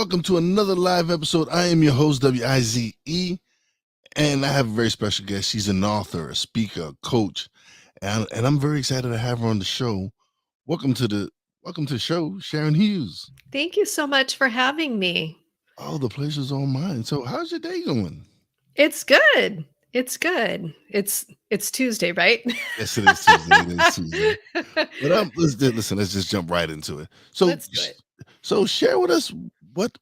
welcome to another live episode. I am your host, WIZE, and I have a very special guest. She's an author, a speaker, a coach, and I'm very excited to have her on the show. Welcome to the show, Sharon Hughes. Thank you so much for having me. Oh, the pleasure's all mine. So, how's your day going? It's good. It's good. It's Tuesday, right? Yes, it is Tuesday. It is Tuesday. But listen. Let's just jump right into it. So, Let's do it. share with us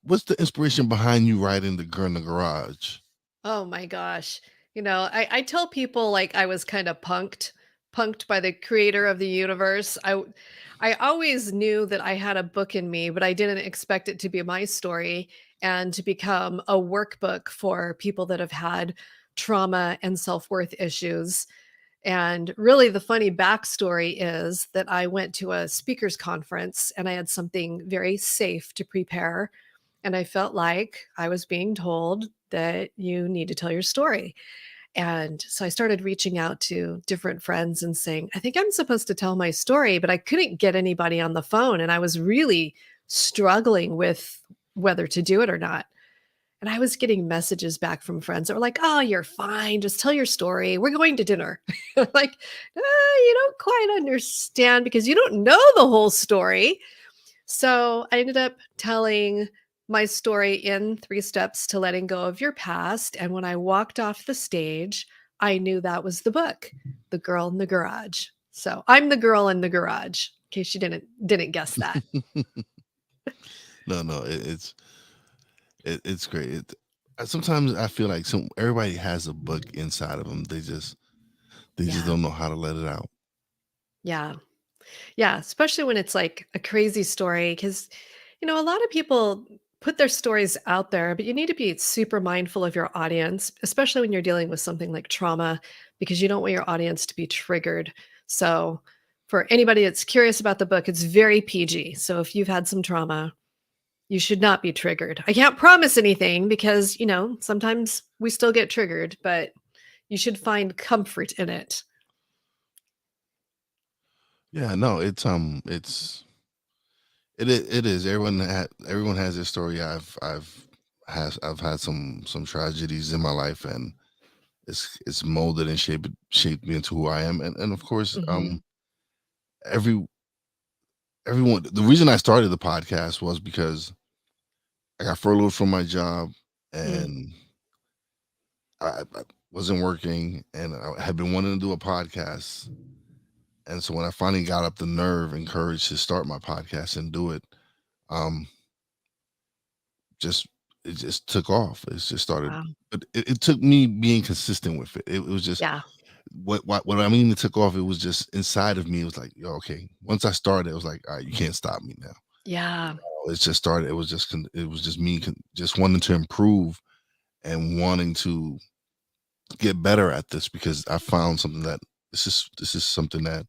what's the inspiration behind you writing the Girl in the Garage. Oh my gosh. I tell people like I was kind of punked by the creator of the universe. I always knew that I had a book in me, but I didn't expect it to be my story and to become a workbook for people that have had trauma and self-worth issues. And really, the funny backstory is that I went to a speakers conference and I had something very safe to prepare. And I felt like I was being told that you need to tell your story. And so I started reaching out to different friends and saying, I think I'm supposed to tell my story, but I couldn't get anybody on the phone. And I was really struggling with whether to do it or not. And I was getting messages back from friends that were like, "Oh, you're fine. Just tell your story. We're going to dinner." Like, you don't quite understand because you don't know the whole story. So I ended up telling my story in 3 steps to letting go of your past. And when I walked off the stage, I knew that was the book, The Girl in the Garage. So I'm the girl in the garage, in case you didn't guess that. No, it's great. Sometimes I feel like everybody has a book inside of them. They just Yeah. don't know how to let it out. Yeah. Yeah, especially when it's like a crazy story because a lot of people put their stories out there, but you need to be super mindful of your audience, especially when you're dealing with something like trauma because you don't want your audience to be triggered. So, for anybody that's curious about the book, it's very PG. So, if you've had some trauma, you should not be triggered. I can't promise anything because, sometimes we still get triggered, but you should find comfort in it. Yeah, no, it is. Everyone has their story. I've had some tragedies in my life, and it's molded and shaped me into who I am. And of course, Mhm. every everyone. The reason I started the podcast was because I got furloughed from my job, Mm. and I wasn't working, and I had been wanting to do a podcast. And so when I finally got up the nerve and courage to start my podcast and do it, um, just it just took off. It just started, Wow. but it took me being consistent with it. It was just Yeah. what I mean. It took off. It was just inside of me. It was like, yo, okay. Once I started, it was like, all right, you can't stop me now. Yeah. It just started. It was just me just wanting to improve and wanting to get better at this because I found something that this is something that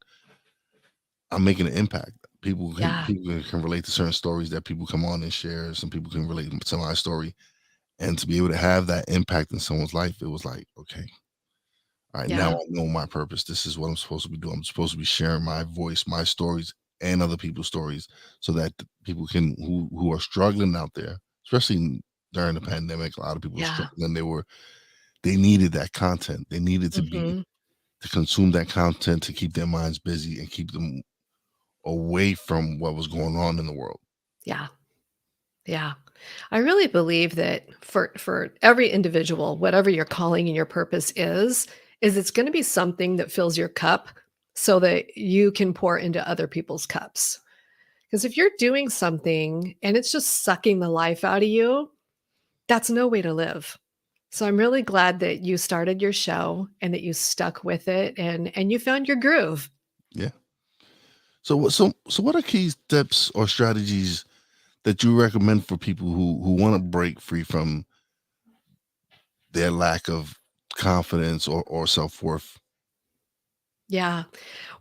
I'm making an impact. Yeah. People can relate to certain stories that people come on and share. Some people can relate to my story, and to be able to have that impact in someone's life, it was like, okay, all right, now Yeah. I know my purpose. This is what I'm supposed to be doing. I'm supposed to be sharing my voice, my stories, and other people's stories, so that people can who are struggling out there, especially during the pandemic. A lot of people were Yeah. struggling. They needed that content. They needed Mhm. to consume that content to keep their minds busy and keep them away from what was going on in the world. Yeah. Yeah. I really believe that for every individual, whatever your calling and your purpose is it's gonna be something that fills your cup so that you can pour into other people's cups. Because if you're doing something and it's just sucking the life out of you, that's no way to live. So I'm really glad that you started your show and that you stuck with it and you found your groove. Yeah. So what are key steps or strategies that you recommend for people who want to break free from their lack of confidence or self-worth? Yeah.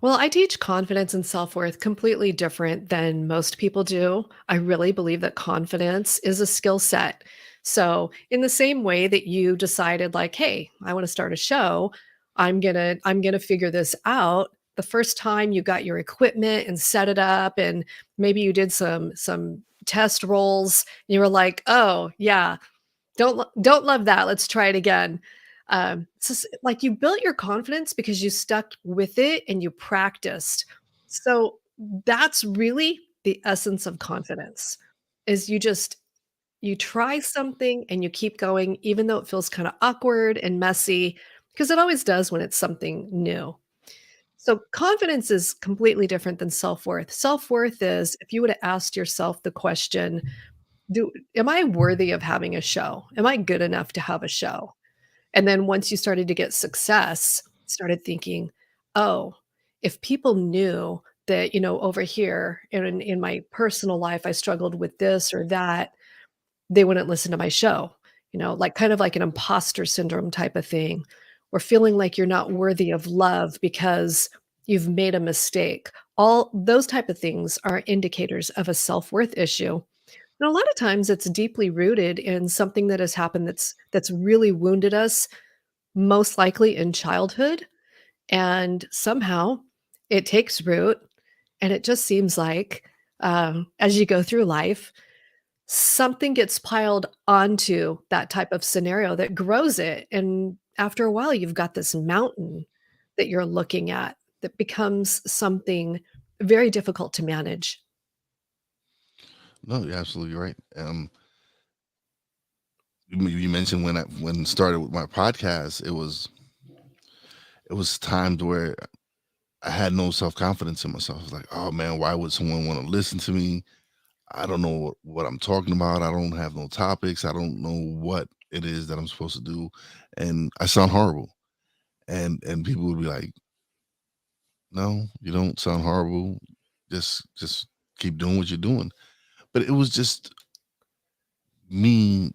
Well, I teach confidence and self worth completely different than most people do. I really believe that confidence is a skill set. So, in the same way that you decided like, "Hey, I want to start a show, I'm going to figure this out." The first time you got your equipment and set it up and maybe you did some test rolls. You were like, "Oh, yeah, don't love that. Let's try it again." Like you built your confidence because you stuck with it and you practiced. So that's really the essence of confidence is you try something and you keep going even though it feels kind of awkward and messy because it always does when it's something new. So confidence is completely different than self-worth. Self-worth is if you would have asked yourself the question, do am I worthy of having a show? Am I good enough to have a show? And then once you started to get success, started thinking, "Oh, if people knew that, over here in my personal life, I struggled with this or that, they wouldn't listen to my show." Like kind of like an imposter syndrome type of thing, or feeling like you're not worthy of love because you've made a mistake. All those type of things are indicators of a self-worth issue. And a lot of times it's deeply rooted in something that has happened that's really wounded us, most likely in childhood, and somehow it takes root, and it just seems like, as you go through life, something gets piled onto that type of scenario that grows it, and after a while, you've got this mountain that you're looking at that becomes something very difficult to manage. No, you're absolutely right. You mentioned when started with my podcast, it was times where I had no self confidence in myself. I was like, oh man, why would someone want to listen to me? I don't know what I'm talking about. I don't have no topics. I don't know what it is that I'm supposed to do, and I sound horrible. And people would be like, "No, you don't sound horrible. Just keep doing what you're doing." But it was just me.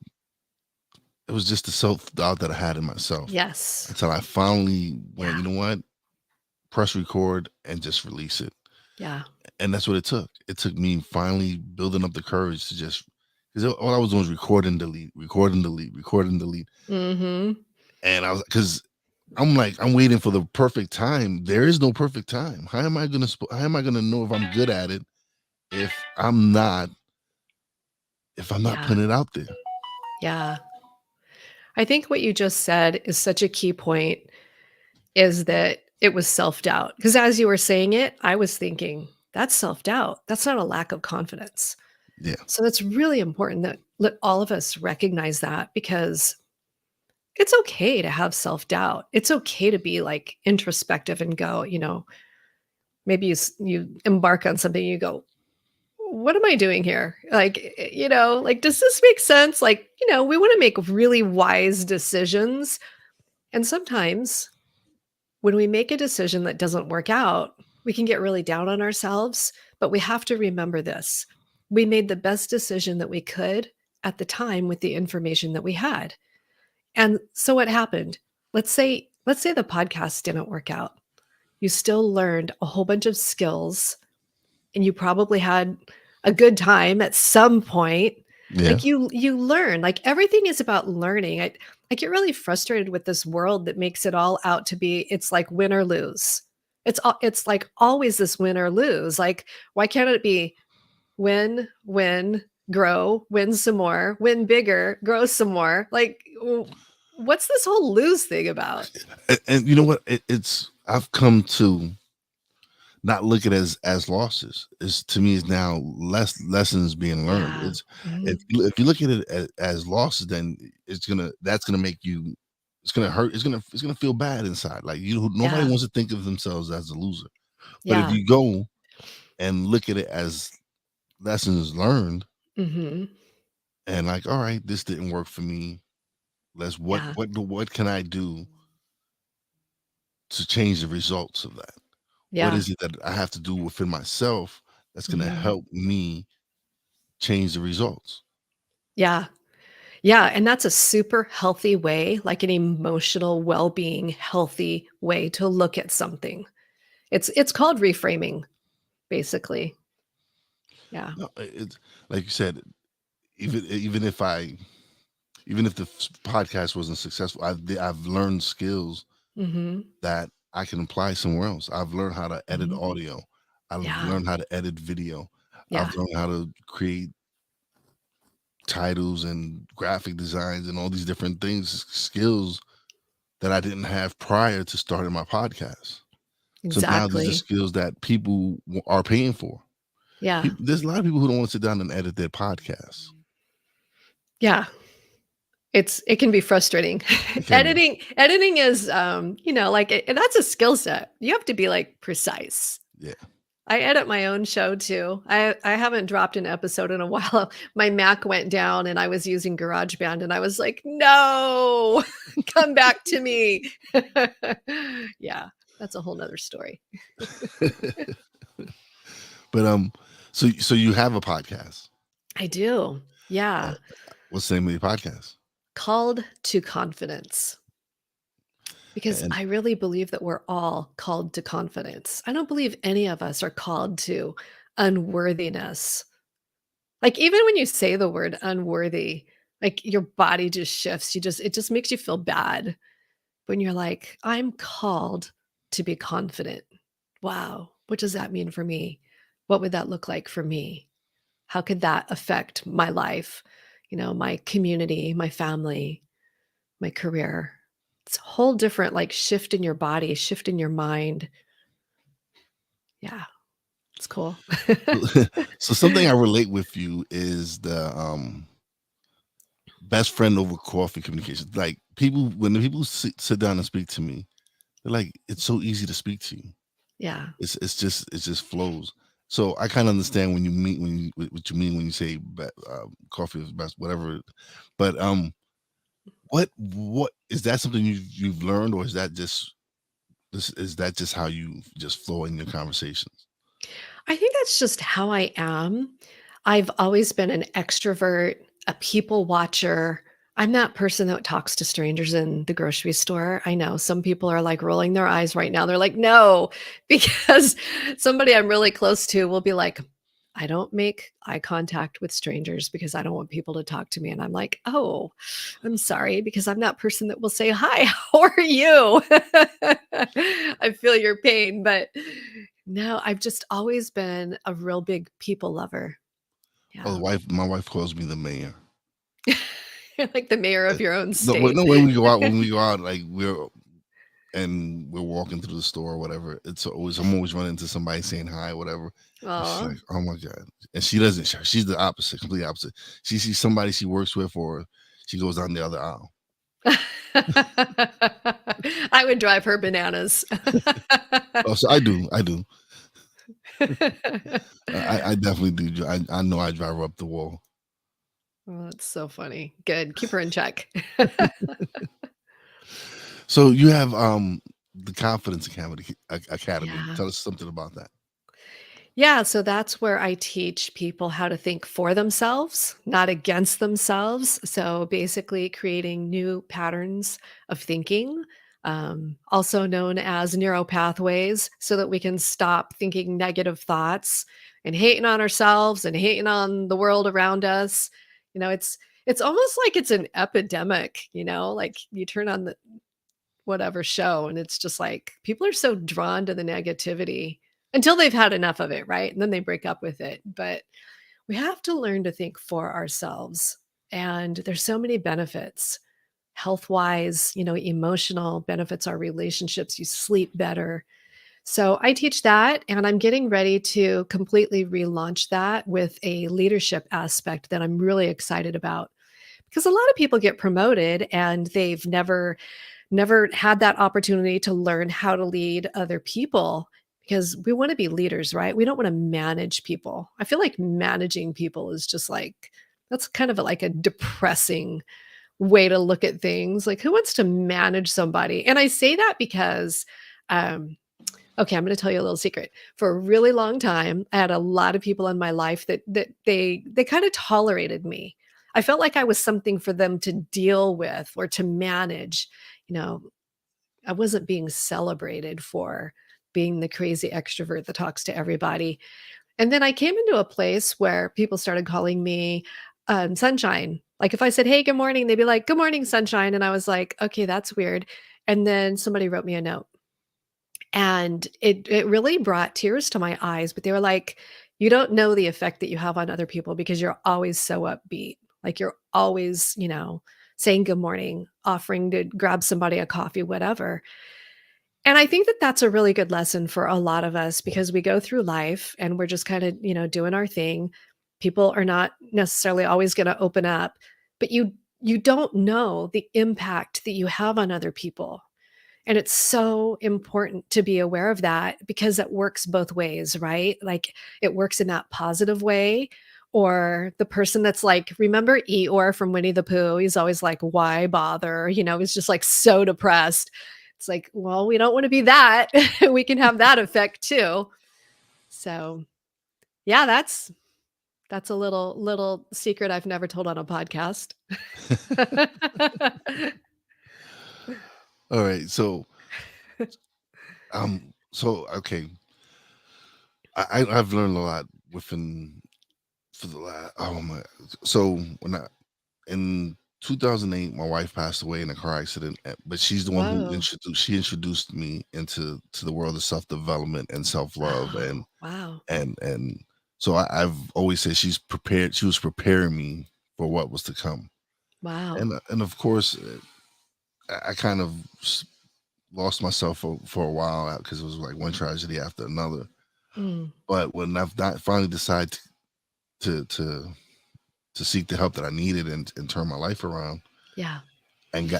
It was just the self doubt that I had in myself Yes. until I finally went, Yeah. you know what? Press record and just release it. Yeah. And that's what it took. It took me finally building up the courage to just because all I was doing was record and delete, record and delete, record and delete. Mhm. And I was because I'm like, I'm waiting for the perfect time. There is no perfect time. How am I gonna know if I'm good at it if I'm not Yeah. putting it out there? Yeah. I think what you just said is such a key point is that it was self-doubt. Because as you were saying it, I was thinking, that's self-doubt. That's not a lack of confidence. Yeah. So it's really important that let all of us recognize that because it's okay to have self-doubt. It's okay to be like introspective and go, maybe you embark on something, you go, what am I doing here? Like, like, does this make sense? Like, we want to make really wise decisions. And sometimes when we make a decision that doesn't work out, we can get really down on ourselves. But we have to remember this: we made the best decision that we could at the time with the information that we had. And so what happened? Let's say the podcast didn't work out. You still learned a whole bunch of skills and you probably had a good time at some point. Yeah. Like you learn, like everything is about learning. I get really frustrated with this world that makes it all out to be it's like win or lose. It's like always this win or lose. Like why can't it be win, grow, win some more, win bigger, grow some more? Like what's this whole lose thing about? And you know what? It's I've come to not look at it as losses. It's to me is now lessons being learned. Yeah. It's Mhm. if you look at it as losses, then that's gonna make you it's gonna hurt. It's gonna feel bad inside. Like nobody Yeah. wants to think of themselves as a loser. But if Yeah. you go and look at it as lessons learned, Mhm. and like, all right, this didn't work for me. Let's Yeah. what can I do to change the results of that? What Yeah. is it that I have to do within myself that's gonna Mhm. help me change the results? Yeah. Yeah, and that's a super healthy way, like an emotional well-being, healthy way to look at something. It's called reframing, basically. Yeah. No, it's like you said, even if even if the podcast wasn't successful, I've learned skills Mhm. that I can apply somewhere else. I've learned how to edit Mhm. audio. I've Yeah. learned how to edit video. I've Yeah. learned how to create. titles and graphic designs and all these different things, skills that I didn't have prior to starting my podcast. So now these are Exactly. skills that people are paying for. Yeah. There's a lot of people who don't want to sit down and edit their podcasts. Yeah. It can be frustrating. It can be. Editing is, like, and that's a skill set. You have to be, like, precise. Yeah. I edit my own show too. I haven't dropped an episode in a while. My Mac went down and I was using GarageBand and I was like, "No, come back to me." Yeah, that's a whole nother story. But so you have a podcast. I do. Uh, Yeah. what's the name of your podcast? Called to confidence. Because And I really believe that we're all called to confidence. I don't believe any of us are called to unworthiness. Like, even when you say the word unworthy, like, your body just shifts. It just makes you feel bad when you're like, "I'm called to be confident." Wow, what does that mean for me? What would that look like for me? How could that affect my life, my community, my family, my career? It's a whole different, like, shift in your body, shift in your mind. Yeah, it's cool. so something I relate with you is the best friend over coffee communication. Like people, when the people sit down and speak to me, they're like, it's so easy to speak to you. Yeah. It just flows. So I kind of understand when you mean what you mean when you say coffee is best, whatever. But what is that something you've learned, or is that just is that just how you just flow in your conversations? I think that's just how I am. I've always been an extrovert, a people watcher. I'm that person that talks to strangers in the grocery store. I know some people are like rolling their eyes right now. They're like, no, because somebody I'm really close to will be like, I don't make eye contact with strangers because I don't want people to talk to me. And I'm like, oh, I'm sorry, because I'm that person that will say, hi, how are you? I feel your pain, but no, I've just always been a real big people lover. Oh, Yeah. my wife calls me the mayor. You're like the mayor Uh, of your own No, state. no, when we go out, like we're walking through the store or whatever. I'm always running into somebody saying hi, or whatever. And she's Aw. like, "Oh my god!" And she doesn't. She's the opposite, complete opposite. She sees somebody she works with, or she goes down the other aisle. I would drive her bananas. Oh, so I do. I definitely do. I know I drive her up the wall. Oh, that's so funny. Good. Keep her in check. So you have the Confidence Academy. Academy. Yeah. Tell us something about that. Yeah, so that's where I teach people how to think for themselves, not against themselves. So basically, creating new patterns of thinking, also known as neural pathways, so that we can stop thinking negative thoughts and hating on ourselves and hating on the world around us. It's almost like it's an epidemic. Like, you turn on the whatever show, and it's just like people are so drawn to the negativity until they've had enough of it, right? And then they break up with it. But we have to learn to think for ourselves. And there's so many benefits, health wise, emotional benefits, our relationships, you sleep better. So I teach that, and I'm getting ready to completely relaunch that with a leadership aspect that I'm really excited about, because a lot of people get promoted and they've never had that opportunity to learn how to lead other people, because we want to be leaders, right? We don't want to manage people. I feel like managing people is just like, that's kind of like a depressing way to look at things. Like, who wants to manage somebody? And I say that because, um, okay, I'm going to tell you a little secret. For a really long time, I had a lot of people in my life that they kind of tolerated me. I felt like I was something for them to deal with or to manage. You know, I wasn't being celebrated for being the crazy extrovert that talks to everybody. And then I came into a place where people started calling me sunshine. Like, if I said, "Hey, good morning," they'd be like, "Good morning, sunshine." And I was like, "Okay, that's weird." And then somebody wrote me a note, and it really brought tears to my eyes. But they were like, "You don't know the effect that you have on other people because you're always so upbeat." Like you're always, saying good morning, offering to grab somebody a coffee, whatever. And I think that that's a really good lesson for a lot of us because we go through life and we're just kind of, doing our thing. People are not necessarily always going to open up, but you don't know the impact that you have on other people. And it's so important to be aware of that because it works both ways, right? Like it works in that positive way. Or the person that's like, remember Eeyore from Winnie the Pooh? He's always like, why bother? He's just like so depressed. It's like, well, we don't want to be that. We can have that effect too. So yeah, that's a little secret I've never told on a podcast. All right. So okay. I've learned a lot within for the last oh my so when I in 2008 my wife passed away in a car accident, but she's the one who Whoa. introduced me into the world of self-development and self-love Oh, wow. and so I've always said she was preparing me for what was to come. Wow. And of course I kind of lost myself for a while because it was like one tragedy after another. Mm, But when I've not finally decided to to to seek the help that I needed and turn my life around yeah. and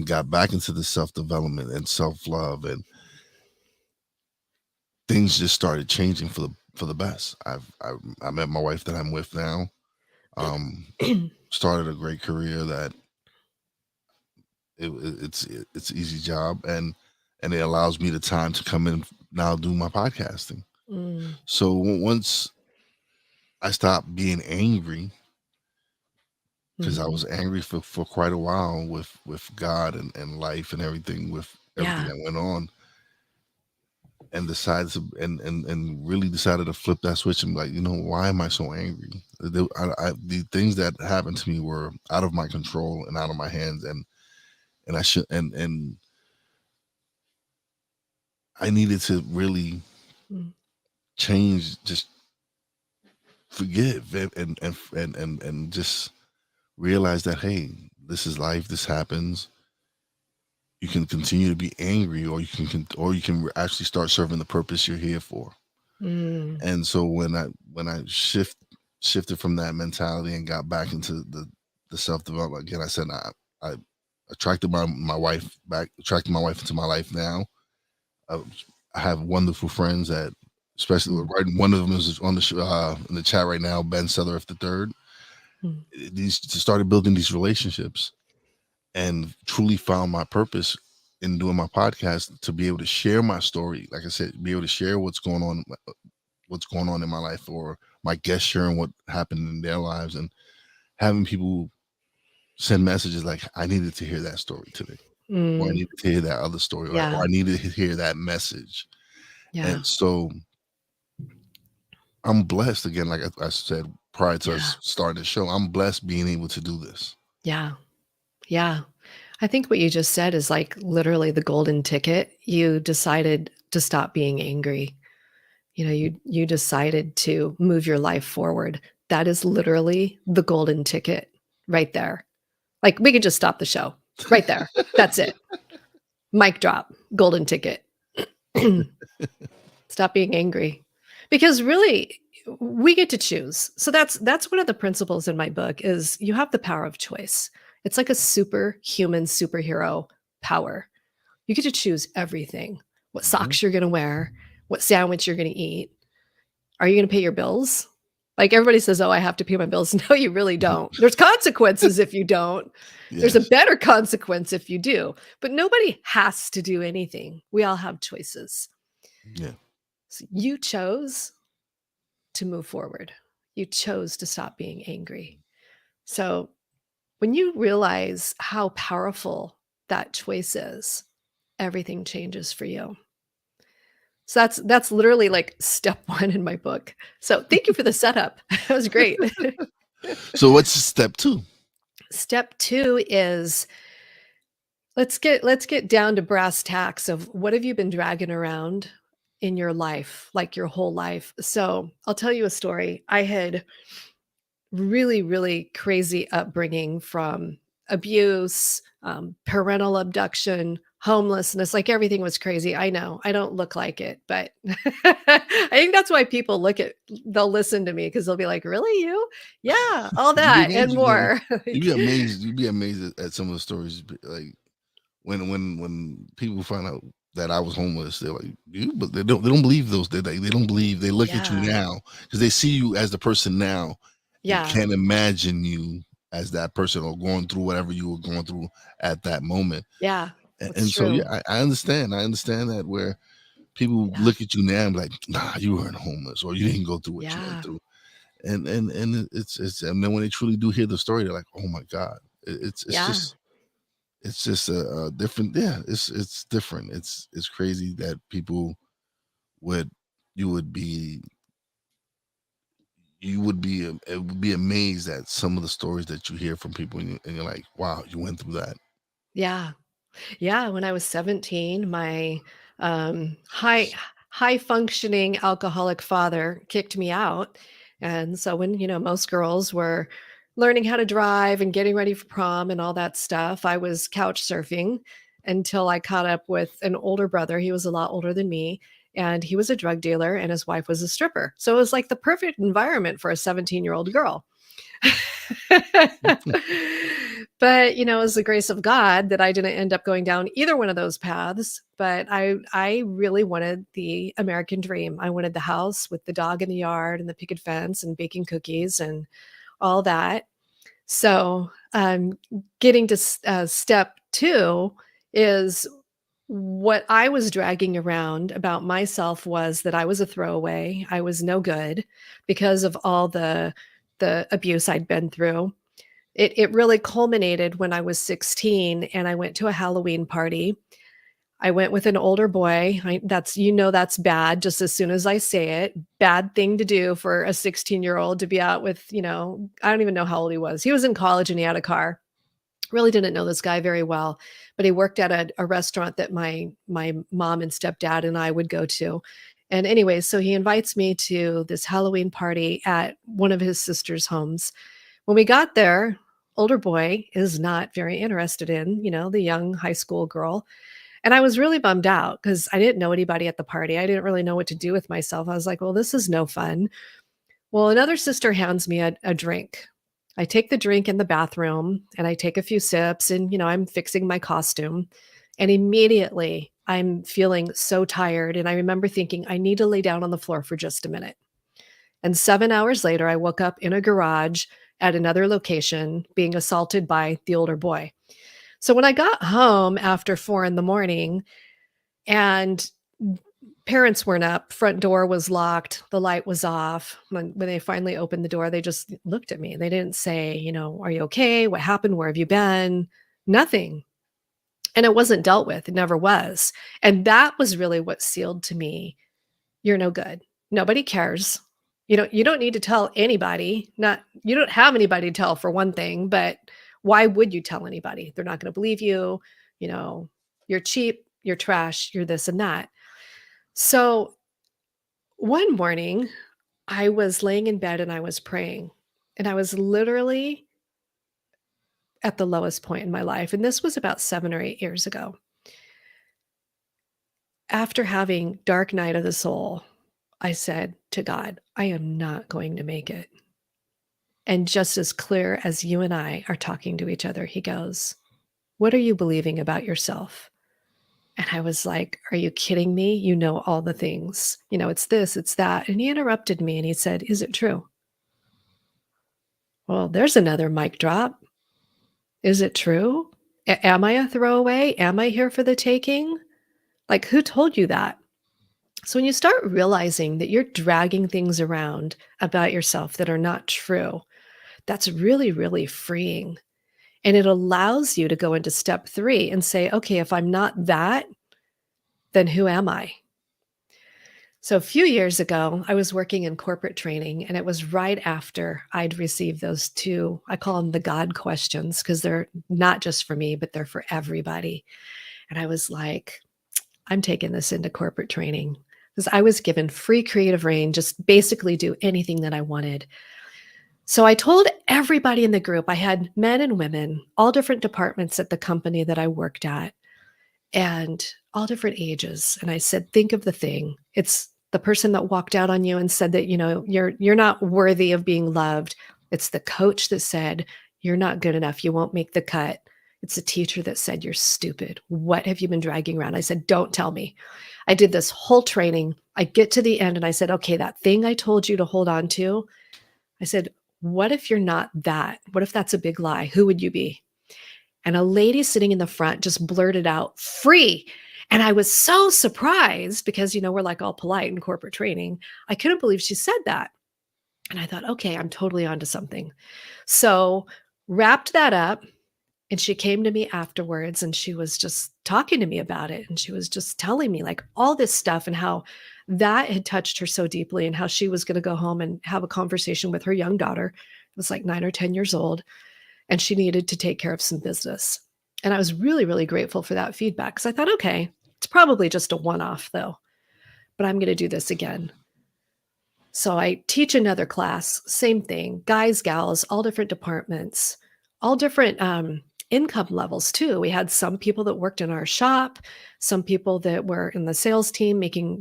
got back into the self development and self love, and things just started changing for the best. I met my wife that I'm with now. Um, Started a great career that it's an easy job, and it allows me the time to come in now do my podcasting. Mm, So once I stopped being angry, because I mhm. was angry for quite a while with God and life and everything with everything Yeah. that went on, and decided to and really decided to flip that switch and be like, why am I so angry? The things that happened to me were out of my control and out of my hands, and I should and I needed to really Mm, change, just forgive and just realize that, hey, this is life, this happens. You can continue to be angry, or you can actually start serving the purpose you're here for. mm, And so when I shifted from that mentality and got back into the self development again, I said I attracted attracted my wife into my life now. Uh, I have wonderful friends that, especially mm, right, one of them is on the in the chat right now, Ben Seller the third. mm, These started building these relationships and truly found my purpose in doing my podcast, to be able to share my story. Like I said, be able to share what's going on in my life, or my guests sharing what happened in their lives, and having people send messages like, I needed to hear that story today, or I mm. needed to hear that other story, or Yeah. I needed to hear that message. Yeah. And so I'm blessed again, like I said prior to Yeah. us starting the show, I'm blessed being able to do this. Yeah. Yeah. I think what you just said is like literally the golden ticket. You decided to stop being angry. You decided to move your life forward. That is literally the golden ticket right there. Like we could just stop the show right there. That's it. Mic drop. Golden ticket. Stop being angry. Because really we get to choose. So that's one of the principles in my book is you have the power of choice. It's like a superhuman superhero power. You get to choose everything. What Mhm. socks you're going to wear, what sandwich you're going to eat. Are you going to pay your bills? Like everybody says, "Oh, I have to pay my bills." No, you really don't. There's consequences if you don't. There's a Yes. better consequence if you do. But nobody has to do anything. We all have choices. Yeah. So you chose to move forward. You chose to stop being angry. So when you realize how powerful that choice is, everything changes for you. So that's literally like step 1 in my book. So thank you for the setup. That was great. So what's step two? Step 2 is let's get down to brass tacks of what have you been dragging around in your life, like your whole life. So I'll tell you a story. I had really, really crazy upbringing from abuse, parental abduction, homelessness, like everything was crazy. I know I don't look like it, but I think that's why people they'll listen to me because they'll be like, really, you? Yeah, all You'd be that and amazed. more. You'd Like, be amazed. You'd be amazed at some of the stories. Like when people find out that I was homeless, they're like, "You?" But they don't believe those. They don't believe. They look at you yeah, now because they see you as the person now, and yeah, can't imagine you as that person or going through whatever you were going through at that moment. yeah, And, that's and so true. yeah, I understand. I understand that where people Yeah, look at you now and be like, "Nah, you weren't homeless, or you didn't go through what you went yeah, through." And it's and then when they truly do hear the story, they're like, "Oh my god!" yeah, It's just a different. Yeah, it's different. It's crazy that people would you would be it would be amazed at some of the stories that you hear from people, and you're like, wow, you went through that. yeah. Yeah, when I was 17, my high functioning alcoholic father kicked me out. And so when, most girls were learning how to drive and getting ready for prom and all that stuff, I was couch surfing until I caught up with an older brother. He was a lot older than me, and he was a drug dealer and his wife was a stripper. So it was like the perfect environment for a 17-year-old girl. But, it was the grace of God that I didn't end up going down either one of those paths, but I really wanted the American dream. I wanted the house with the dog in the yard and the picket fence and baking cookies and all that. So, getting to step 2 is what I was dragging around about myself was that I was a throwaway. I was no good because of all the abuse I'd been through. It really culminated when I was 16 and I went to a Halloween party. I went with an older boy. That's bad just as soon as I say it. Bad thing to do for a 16-year-old to be out with, I don't even know how old he was. He was in college and he had a car. Really didn't know this guy very well, but he worked at a restaurant that my mom and stepdad and I would go to. And anyway, so he invites me to this Halloween party at one of his sister's homes. When we got there, older boy is not very interested in, the young high school girl. And I was really bummed out because I didn't know anybody at the party. I didn't really know what to do with myself. I was like, well, this is no fun. Well, another sister hands me a drink. I take the drink in the bathroom and I take a few sips and, I'm fixing my costume. And immediately I'm feeling so tired. And I remember thinking, I need to lay down on the floor for just a minute. And 7 hours later, I woke up in a garage at another location being assaulted by the older boy. So when I got home after 4 in the morning and parents weren't up, front door was locked, the light was off. When they finally opened the door, they just looked at me. They didn't say, "Are you okay? What happened? Where have you been?" Nothing. And it wasn't dealt with. It never was. And that was really what sealed to me, "You're no good. Nobody cares. You don't need to tell anybody. Not you don't have anybody to tell for one thing, but why would you tell anybody? They're not going to believe you. You know, you're cheap, you're trash, you're this and that." So one morning, I was laying in bed and I was praying, and I was literally at the lowest point in my life. And this was about 7 or 8 years ago. After having dark night of the soul, I said to God, I am not going to make it. And just as clear as you and I are talking to each other, he goes, what are you believing about yourself? And I was like, are you kidding me? You know all the things. It's this, it's that. And he interrupted me and he said, is it true? Well, there's another mic drop. Is it true? Am I a throwaway? Am I here for the taking? Like, who told you that? So when you start realizing that you're dragging things around about yourself that are not true, that's really, really freeing. And it allows you to go into step 3 and say, okay, if I'm not that, then who am I? So a few years ago, I was working in corporate training, and it was right after I'd received those 2, I call them the God questions, because they're not just for me, but they're for everybody. And I was like, I'm taking this into corporate training because I was given free creative reign, just basically do anything that I wanted. So I told everybody in the group. I had men and women, all different departments at the company that I worked at, and all different ages. And I said, think of the thing. It's the person that walked out on you and said that, you're not worthy of being loved. It's the coach that said, you're not good enough. You won't make the cut. It's the teacher that said, you're stupid. What have you been dragging around? I said, don't tell me. I did this whole training. I get to the end and I said, okay, that thing I told you to hold on to, I said, what if you're not that? What if that's a big lie? Who would you be? And a lady sitting in the front just blurted out, free. And I was so surprised because, we're like all polite in corporate training. I couldn't believe she said that. And I thought, okay, I'm totally onto something. So wrapped that up. And she came to me afterwards and she was just talking to me about it. And she was just telling me like all this stuff and how that had touched her so deeply and how she was going to go home and have a conversation with her young daughter. It was like 9 or 10 years old and she needed to take care of some business. And I was really, really grateful for that feedback because I thought, okay, it's probably just a one off though, but I'm going to do this again. So I teach another class, same thing, guys, gals, all different departments, all different income levels too. We had some people that worked in our shop, some people that were in the sales team making,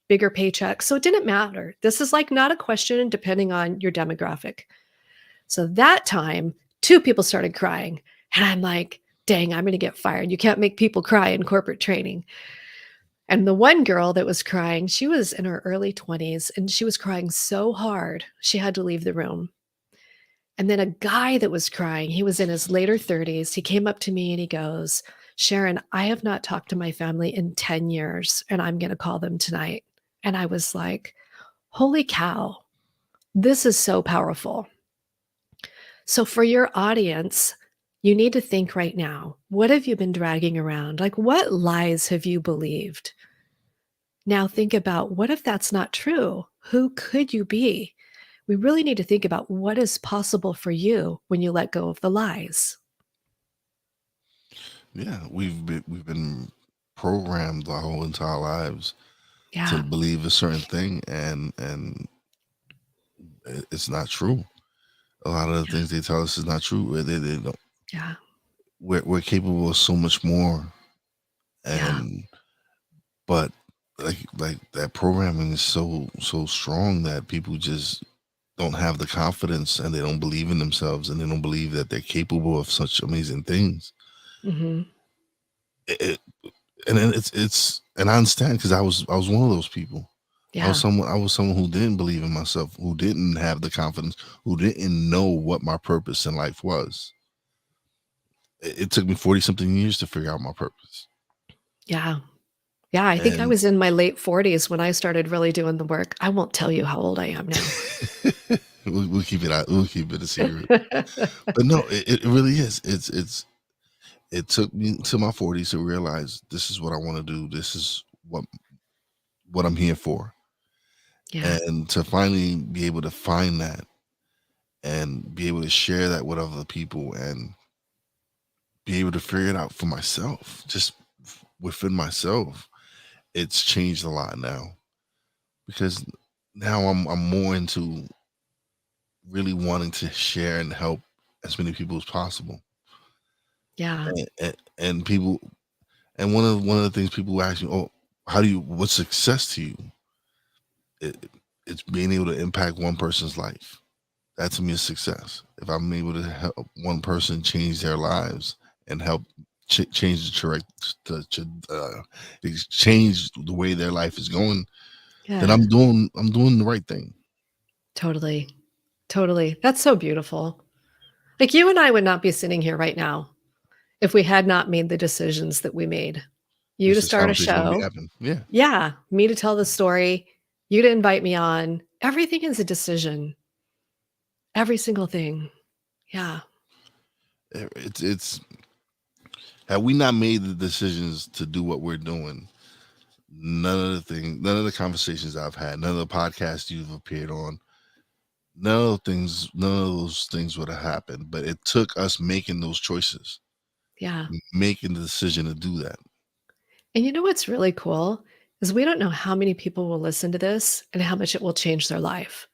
bigger paychecks. So it didn't matter. This is like not a question depending on your demographic. So that time, two people started crying. And I'm like, dang, I'm going to get fired. You can't make people cry in corporate training. And the one girl that was crying, she was in her early 20s and she was crying so hard, she had to leave the room. And then a guy that was crying, he was in his later 30s. He came up to me and he goes, Sharon, I have not talked to my family in 10 years and I'm going to call them tonight. And I was like, holy cow, this is so powerful. So for your audience, you need to think right now, what have you been dragging around? Like, what lies have you believed? Now think about what if that's not true? Who could you be? We really need to think about what is possible for you when you let go of the lies. Yeah, we've been programmed our whole entire lives to Yeah. believe a certain thing, and it's not true. A lot of the Yeah. things they tell us is not true. They don't. Yeah. We're capable of so much more, Yeah. and but like that programming is so strong that people just don't have the confidence and they don't believe in themselves and they don't believe that they're capable of such amazing things. Hmm. It, and then it's and I understand because I was one of those people. Yeah. I was someone who didn't believe in myself, who didn't have the confidence, who didn't know what my purpose in life was. It took me 40 something years to figure out my purpose. Yeah. Yeah. I think I And was in my late 40s when I started really doing the work. I won't tell you how old I am now. we'll keep it out. We'll keep it a secret. But no, it really is. It took me to my 40s to realize this is what I want to do. This is what I'm here for. Yeah. And to finally be able to find that and be able to share that with other people and be able to figure it out for myself, just within myself, it's changed a lot now because now I'm more into really wanting to share and help as many people as possible. Yeah. And people, and one of the things people ask me, oh, how do you, what's success to you? It, it's being able to impact one person's life. That to me is success. If I'm able to help one person change their lives and help change change the way their life is going, then Yeah. I'm doing the right thing. Totally. Totally. That's so beautiful. Like you and I would not be sitting here right now if we had not made the decisions that we made. You to This start a conversation won't be show. happening. Yeah, Yeah. Me to tell the story. You to invite me on. Everything is a decision. Every single thing. Yeah. it's had we not made the decisions to do what we're doing, none of the conversations I've had, none of the podcasts you've appeared on, none of those things would have happened. But it took us making those choices, Yeah. making the decision to do that. And you know what's really cool is we don't know how many people will listen to this and how much it will change their life.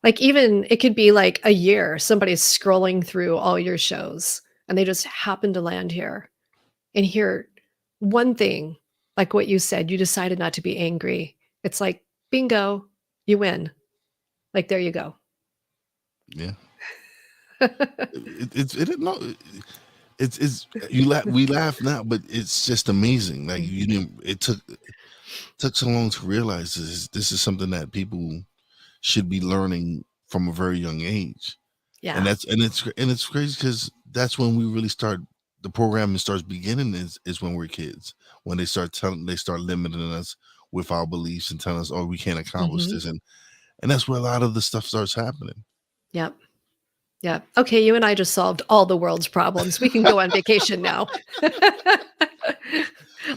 Like, even it could be like a year, somebody's scrolling through all your shows and they just happen to land here and hear one thing, like what you said, you decided not to be angry. It's like, bingo, you win. Like, there you go. Yeah. No, it's you laugh, we laugh now, but it's just amazing. Like you Mhm. didn't. It took so long to realize this is something that people should be learning from a very young age, and Yeah. it's crazy because that's when we really start. The programming starts beginning is when we're kids, when they start limiting us with our beliefs and telling us, oh, we can't accomplish Mhm. this, and that's where a lot of the stuff starts happening. Yep. Yep. Okay, you and I just solved all the world's problems. We can go on vacation now.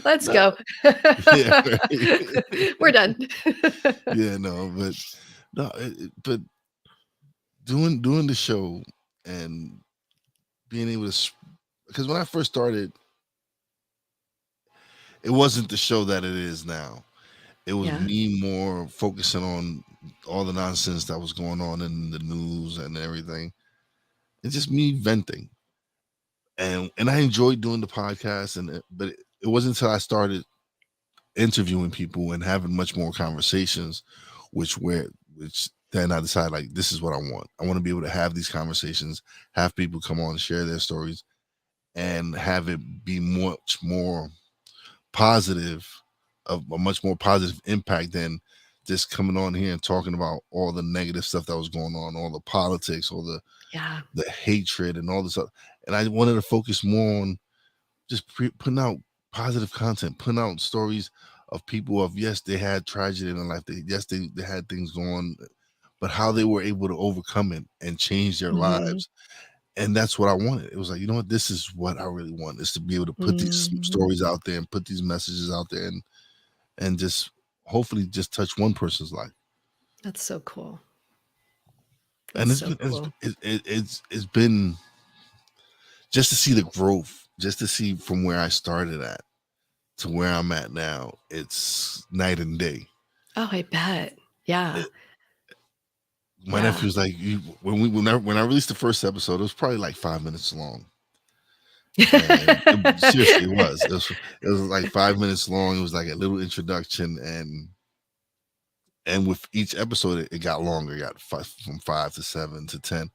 Let's No, go. yeah, right. We're done. Yeah, no, but no, but doing the show and being able to, because when I first started, it wasn't the show that it is now. It was Yeah. me more focusing on all the nonsense that was going on in the news and everything. It's just me venting, and I enjoyed doing the podcast, but it wasn't until I started interviewing people and having much more conversations, which then I decided, like, this is what I want. I want to be able to have these conversations, have people come on and share their stories, and have it be much more positive, of a much more positive impact than just coming on here and talking about all the negative stuff that was going on, all the politics, all Yeah. the hatred and all this stuff. And I wanted to focus more on just putting out positive content, putting out stories of people of, yes, they had tragedy in their life. Yes, they had things going, but how they were able to overcome it and change their Mhm. lives. And that's what I wanted. It was like, you know what, this is what I really want, is to be able to put these Mhm. stories out there and put these messages out there, and just hopefully just touch one person's life. That's so cool. And That's so cool. it's been, just to see the growth, just to see from where I started at to where I'm at now, it's night and day. Oh, I bet. Yeah. It, my Yeah. nephew's like, when I released the first episode, it was probably like 5 minutes long, and seriously, it was like 5 minutes long. It was like a little introduction, and with each episode, it got longer. It got from 5 to 7 to 10,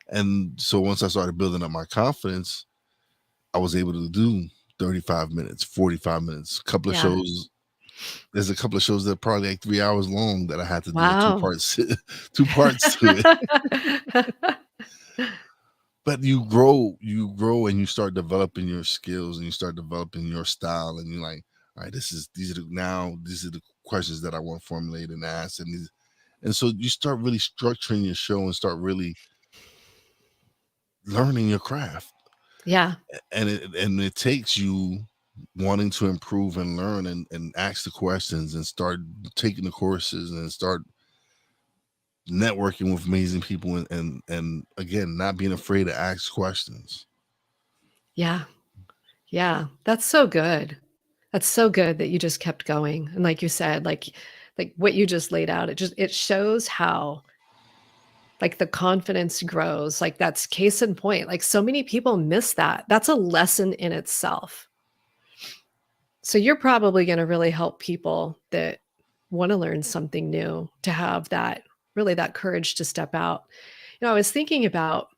and so once I started building up my confidence, I was able to do 35 minutes, 45 minutes, couple of Yeah. shows. There's a couple of shows that are probably like 3 hours long that I had to do a two Wow. parts, two parts to it. But you grow, and you start developing your skills, and you start developing your style, and you're like, all right, these are the questions that I want formulated and asked, and so you start really structuring your show and start really learning your craft, Yeah. and it takes you wanting to improve and learn, and ask the questions and start taking the courses and start networking with amazing people, and again, not being afraid to ask questions. Yeah. Yeah. That's so good. That's so good that you just kept going. And like you said, like what you just laid out, it shows how like the confidence grows. Like that's case in point. Like so many people miss that. That's a lesson in itself. So you're probably going to really help people that want to learn something new to have that really that courage to step out. I was thinking about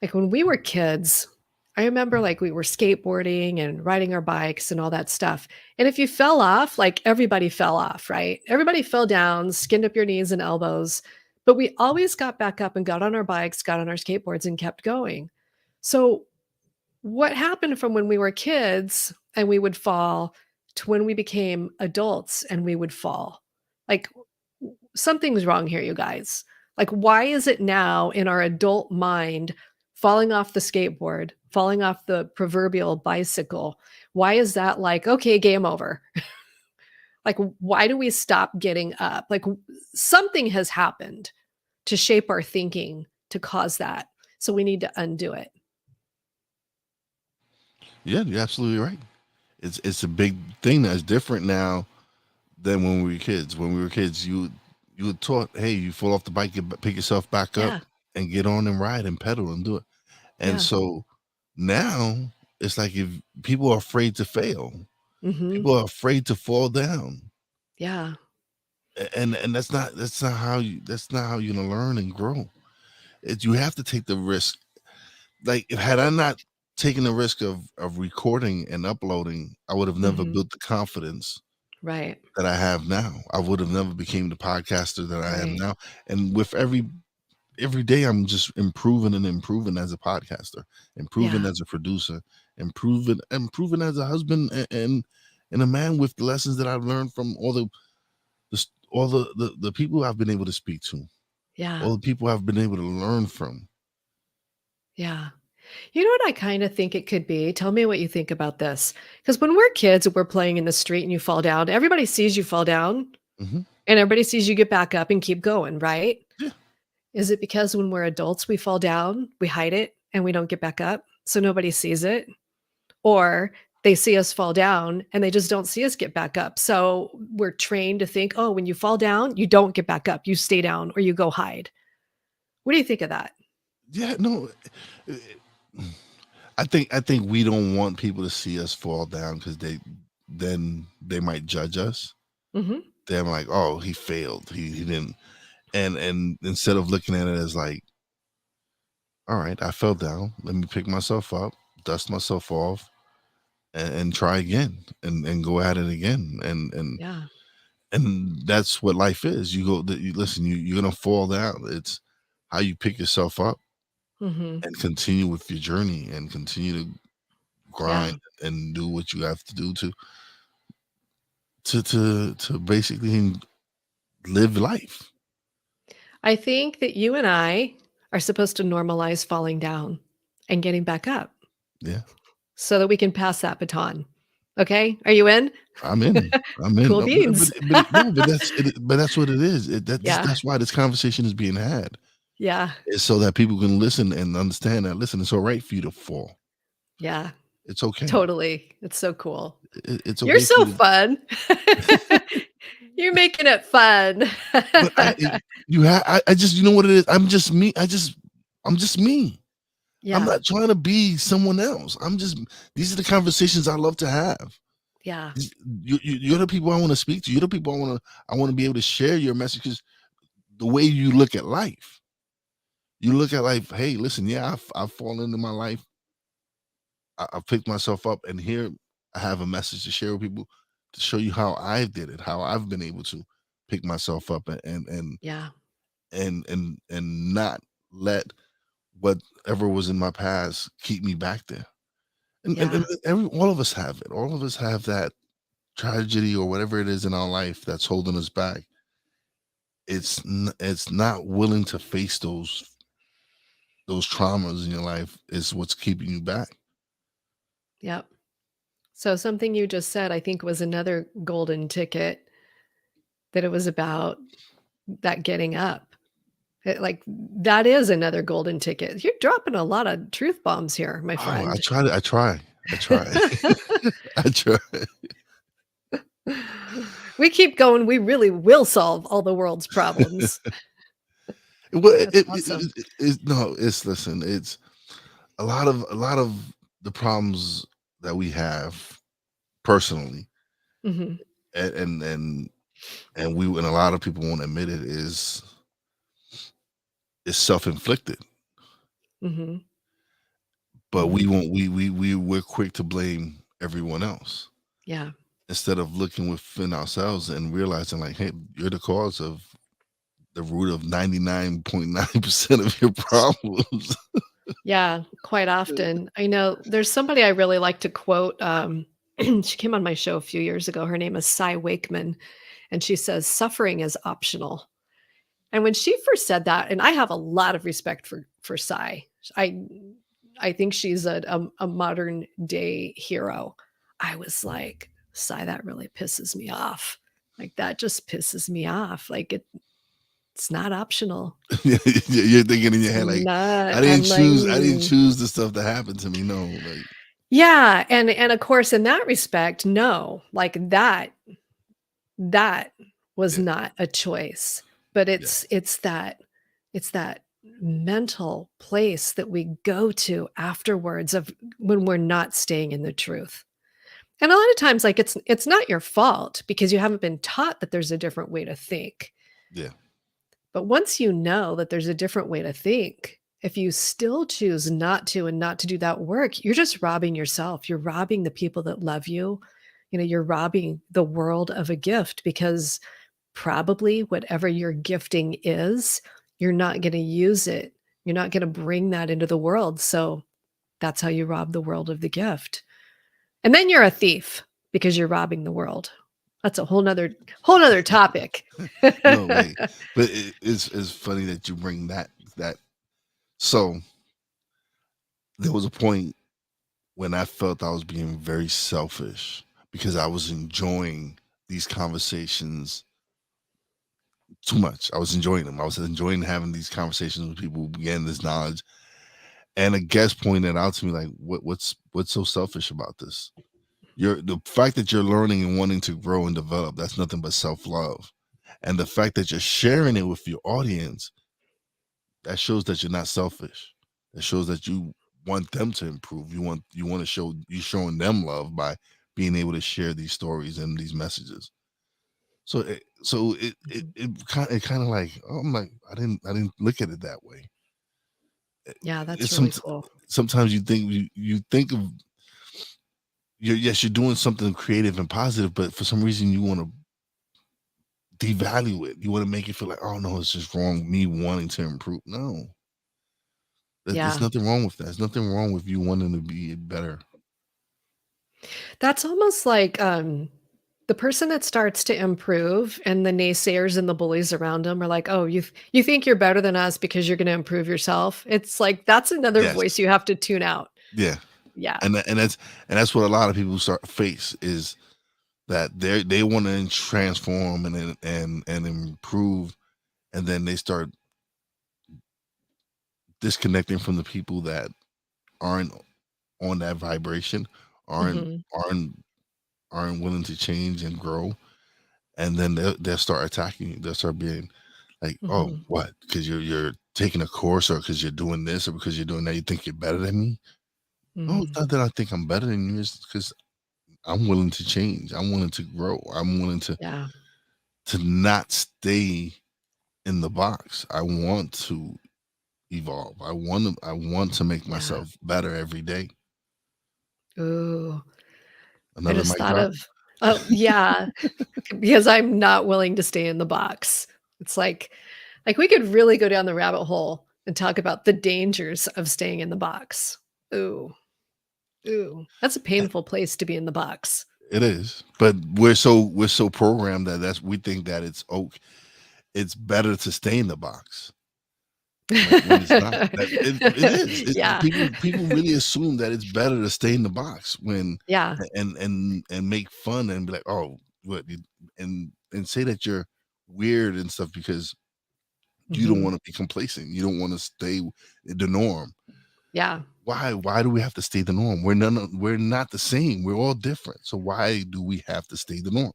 like when we were kids, I remember like we were skateboarding and riding our bikes and all that stuff. And if you fell off, like everybody fell off, right? Everybody fell down, skinned up your knees and elbows. But we always got back up and got on our bikes, got on our skateboards and kept going. So, what happened from when we were kids and we would fall to when we became adults and we would fall? Like, something's wrong here, you guys. Like, why is it now in our adult mind falling off the skateboard, falling off the proverbial bicycle? Why is that like, okay, game over? Like, why do we stop getting up? Like, something has happened to shape our thinking to cause that. So we need to undo it. Yeah, you're absolutely right. It's a big thing that's different now than when we were kids. When we were kids, you were taught, hey, you fall off the bike, pick yourself back up Yeah. and get on and ride and pedal and do it. And Yeah. so now it's like if people are afraid to fail, Mhm. people are afraid to fall down. Yeah. And that's not how you're gonna learn and grow. You have to take the risk. Like if had I not taken the risk of recording and uploading, I would have never Mhm. built the confidence Right. that I have now. I would have never became the podcaster that I am Right. now. And with every day I'm just improving and improving as a podcaster, improving Yeah. as a producer, improving as a husband and a man with the lessons that I've learned from all the people I've been able to speak to, Yeah. all the people I've been able to learn from. Yeah. You know what I kinda think it could be? Tell me what you think about this. Because when we're kids and we're playing in the street and you fall down, everybody sees you fall down Hmm. and everybody sees you get back up and keep going, right? Yeah, Is it because when we're adults, we fall down, we hide it, and we don't get back up, so nobody sees it? Or they see us fall down and they just don't see us get back up. So we're trained to think, oh, when you fall down, you don't get back up. You stay down or you go hide. What do you think of that? yeah, no. eh, I think we don't want people to see us fall down because they might judge us. Hmm. They're like, oh, he failed. He didn't. And instead of looking at it as like, all right, I fell down. Let me pick myself up, dust myself off, and try again, and go at it again. Yeah. And that's what life is. You listen. You're gonna fall down. It's how you pick yourself up Hmm. and continue with your journey and continue to grind Yeah. and do what you have to do to basically live life. I think that you and I are supposed to normalize falling down and getting back up Yeah, so that we can pass that baton. Okay. Are you in? I'm in. I'm in. Cool No, beans. no, but that's what it is. Yeah. That's why this conversation is being had. Yeah. It's so that people can listen and understand that. Listen, it's all right for you to fall. Yeah. It's okay. Totally. It's so cool. It's You're okay for so you. fun. You're making it fun. But I just, you know what it is. I'm just me. I'm just me. I'm Yeah. not trying to be someone else. These are the conversations I love to have. Yeah. These- you're the people I want to speak to. You're the people I want to be able to share your messages. The way you look at life. You look at life. Hey, listen. Yeah, I've fallen into my life. I've picked myself up, and here I have a message to share with people to show you how I did it, how I've been able to pick myself up Yeah. and not let whatever was in my past keep me back there. And Yeah. all of us have it. All of us have that tragedy or whatever it is in our life that's holding us back. It's not willing to face those traumas in your life is what's keeping you back. Yep. So something you just said, I think was another golden ticket that it was about that getting up. Like that is another golden ticket. You're dropping a lot of truth bombs here, my Oh, friend. I try. I try. I try. We keep going, we really will solve all the world's problems. Well, That's awesome. no, it's listen, it's a lot of the problems that we have personally, Mhm. and and a lot of people won't admit it is self inflicted, Mhm. but we Mhm. won't we're quick to blame everyone else Yeah. instead of looking within ourselves and realizing like, hey, you're the cause of the root of 99.9% of your problems. Yeah, quite often. I know there's somebody I really like to quote. She came on my show a few years ago. Her name is Cy Wakeman, and she says, "Suffering is optional." And when she first said that, and I have a lot of respect for Cy. I think she's a modern day hero. I was like, Cy, that really pisses me off. Like that just pisses me off. Like it's not optional. You're thinking in your It's head like, not. I'm like, I didn't choose the stuff that happened to me. No, like yeah, and of course, in that respect, no, like that was yeah, not a choice. but Yeah. it's that mental place that we go to afterwards of when we're not staying in the truth. And a lot of times, like, it's not your fault because you haven't been taught that there's a different way to think. Yeah. But once you know that there's a different way to think, if you still choose not to and not to do that work, you're just robbing yourself. You're robbing the people that love you. You're robbing the world of a gift because probably whatever your gifting is, you're not going to use it. You're not going to bring that into the world. So that's how you rob the world of the gift. And then you're a thief because you're robbing the world. That's a whole nother topic. No way. But it's funny that you bring that. So there was a point when I felt I was being very selfish because I was enjoying these conversations too much. I was enjoying them. I was enjoying having these conversations with people who getting this knowledge. And a guest pointed out to me like, what's so selfish about this? The fact that you're learning and wanting to grow and develop, that's nothing but self-love. And the fact that you're sharing it with your audience, that shows that you're not selfish. That shows that you want them to improve. You want to show you showing them love by being able to share these stories and these messages. So it kind of like, oh, I'm like, I didn't look at it that way. Yeah, It's that's some really cool. sometimes you think of you're doing something creative and positive, but for some reason you want to devalue it. You want to make it feel like, oh no, it's just wrong. Me wanting to improve. No, there's Yeah. nothing wrong with that. There's nothing wrong with you wanting to be better. That's almost like, the person that starts to improve and the naysayers and the bullies around them are like, "Oh, you think you're better than us because you're gonna improve yourself." It's like, that's another Yes, voice you have to tune out. yeah, Yeah. and that's what a lot of people start face is that they want to transform and improve, and then they start disconnecting from the people that aren't on that vibration, aren't Mhm. aren't aren't willing to change and grow, and then they'll start attacking you. They'll start being like, "Oh, Mhm. what? Because you're taking a course, or because you're doing this, or because you're doing that, you think you're better than me?" No, it's Mm. not that I think I'm better than you. It's because I'm willing to change. I'm willing to grow. I'm willing Yeah. to not stay in the box. I want to evolve. I want to make Yeah. myself better every day. Ooh, I Another just mic thought drop. of oh, yeah, because I'm not willing to stay in the box. It's like, we could really go down the rabbit hole and talk about the dangers of staying in the box. Ooh, ooh, that's a painful place to be in the box. It is, but we're so programmed that we think that it's better to stay in the box when it's not. That it is. Yeah, People really assume that it's better to stay in the box when yeah, and make fun and be like, oh, what and say that you're weird and stuff because you don't mhm, want to be complacent. You don't want to stay the norm. yeah. Why do we have to stay the norm? We're not the same. We're all different. So why do we have to stay the norm?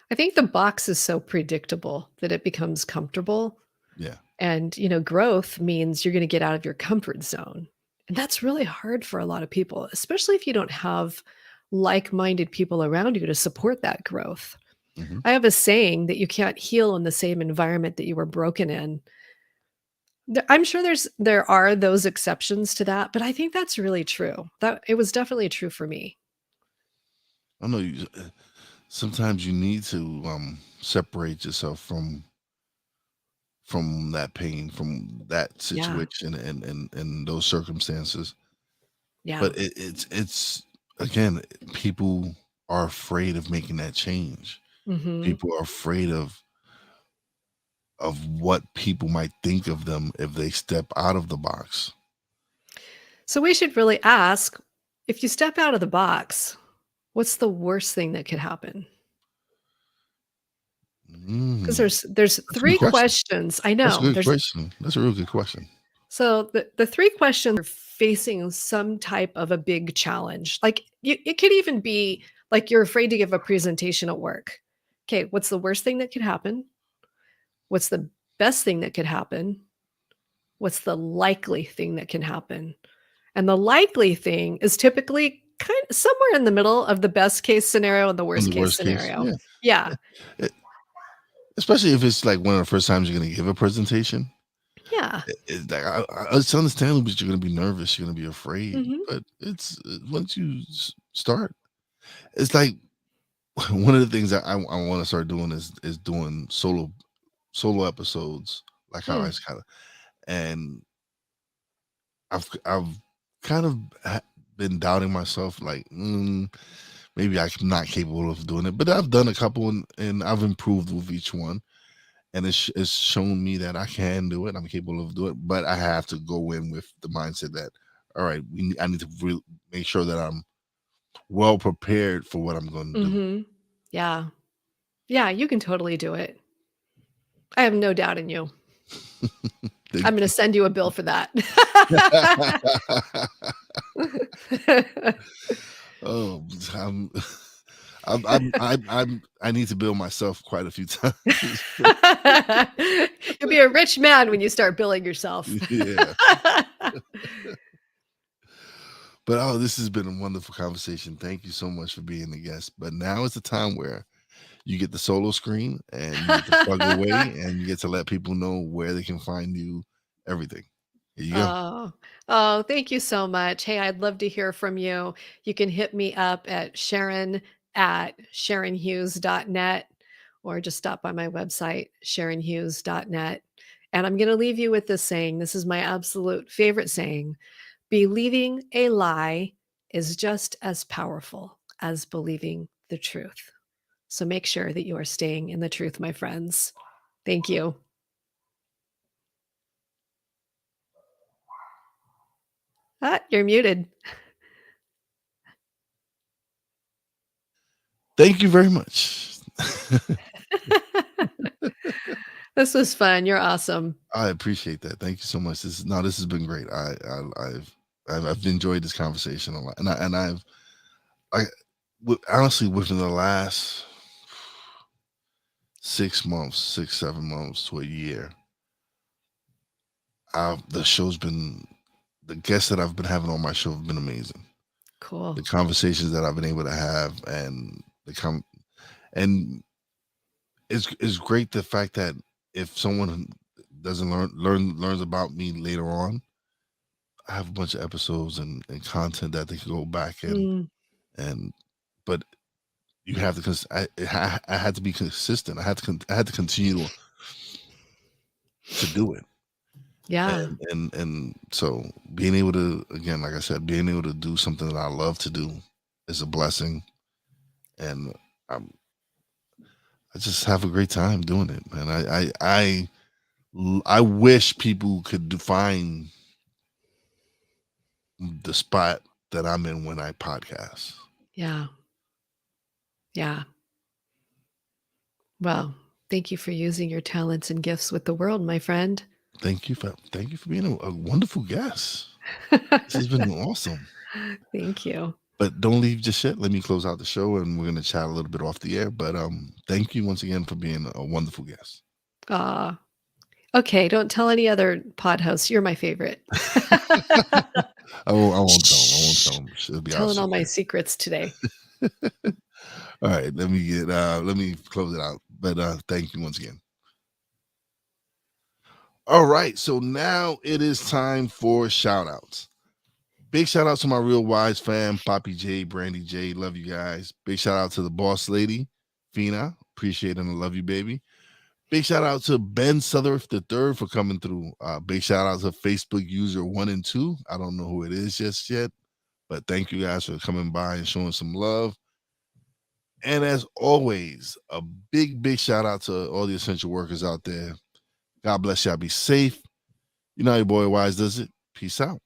I think the box is so predictable that it becomes comfortable, Yeah. and, growth means you're gonna get out of your comfort zone, and that's really hard for a lot of people, especially if you don't have like-minded people around you to support that growth. Hmm. I have a saying that you can't heal in the same environment that you were broken in. I'm sure there are those exceptions to that, but I think that's really true. That it was definitely true for me. I know sometimes you need to separate yourself from that pain, from that Yeah. situation and those circumstances. Yeah. But it's again, people are afraid of making that change. Mhm. People are afraid of what people might think of them if they step out of the box. So we should really ask, if you step out of the box, what's the worst thing that could happen? Because Mm, there's that's a good 3 question. questions. I That's a know. good There's question. That's a real good question. so the 3 questions are facing some type of a big challenge. Like, it could even be like you're afraid to give a presentation at work. Okay, what's the worst thing that could happen? What's the best thing that could happen? What's the likely thing that can happen? And the likely thing is typically kind of somewhere in the middle of the best case scenario and the In worst the case worst case, scenario. yeah. Yeah. E especially if it's, like, one of the first times you're gonna give a presentation. Yeah. It's like, it's understandable that you're gonna be nervous, you're gonna be afraid, Mhm. but it's, once you start, it's like one of the things that I wanna start doing is doing solo episodes, like how I Mm. just kinda, and I've kind of been doubting myself, like, maybe I'm not capable of doing it, but I've done a couple, and I've improved with each one, and it's shown me that I can do it. I'm capable of doing it, but I have to go in with the mindset that, all right, I need to make sure that I'm well prepared for what I'm going to do. Mhm. Yeah. Yeah, you can totally do it. I have no doubt in you. I'm Thank gonna send you a bill for that. you. Oh, I'm, I need to build myself quite a few times. You'll be a rich man when you start billing yourself. Yeah. But oh, this has been a wonderful conversation. Thank you so much for being the guest. But now is the time where you get the solo screen and you get to plug away and you get to let people know where they can find you, everything. Here you go. Oh, oh, thank you so much. Hey, I'd love to hear from you. You can hit me up at sharonhughes.net or just stop by my website, sharonhughes.net. And I'm going to leave you with this saying. This is my absolute favorite saying. Believing a lie is just as powerful as believing the truth. So make sure that you are staying in the truth, my friends. Thank you. Ah, you're muted. Thank you very much. This was fun. You're awesome. I appreciate that. Thank you so much. This has been great. I've enjoyed this conversation a lot, and I honestly within the last 6 months, 6, 7 months to a year, the show's been the guests that I've been having on my show have been amazing. Cool. The conversations that I've been able to have, and and it's great the fact that if someone doesn't learns about me later on, I have a bunch of episodes and content that they can go back Mm, and but you have to I had to be consistent. I had to continue to do it. yeah. And so being able to, again, like I said, being able to do something that I love to do is a blessing, and I'm, I just have a great time doing it, man. I wish people could define the spot that I'm in when I podcast. Yeah. Yeah. Well, thank you for using your talents and gifts with the world, my friend. Thank you for being a wonderful guest. This has been awesome. Thank you. But don't leave just yet. Let me close out the show, and we're gonna chat a little bit off the air. But thank you once again for being a wonderful guest. Aw. Okay, don't tell any other pod hosts. You're my favorite. I won't tell him. I won't tell Shh. him. It'll be our Telling all my secret. secrets today. All right, let me close it out. But thank you once again. All right, so now it is time for shout outs. Big shout out to my Real Wise fam, Poppy J, Brandy J. Love you guys. Big shout out to the boss lady, Fina. Appreciate and love you, baby. Big shout out to Ben Sutherth the third for coming through. Big shout out to Facebook user 1 and 2. I don't know who it is just yet, but thank you guys for coming by and showing some love. And as always, a big shout out to all the essential workers out there. God bless y'all. Be safe. You know how your boy Wise does it. Peace out.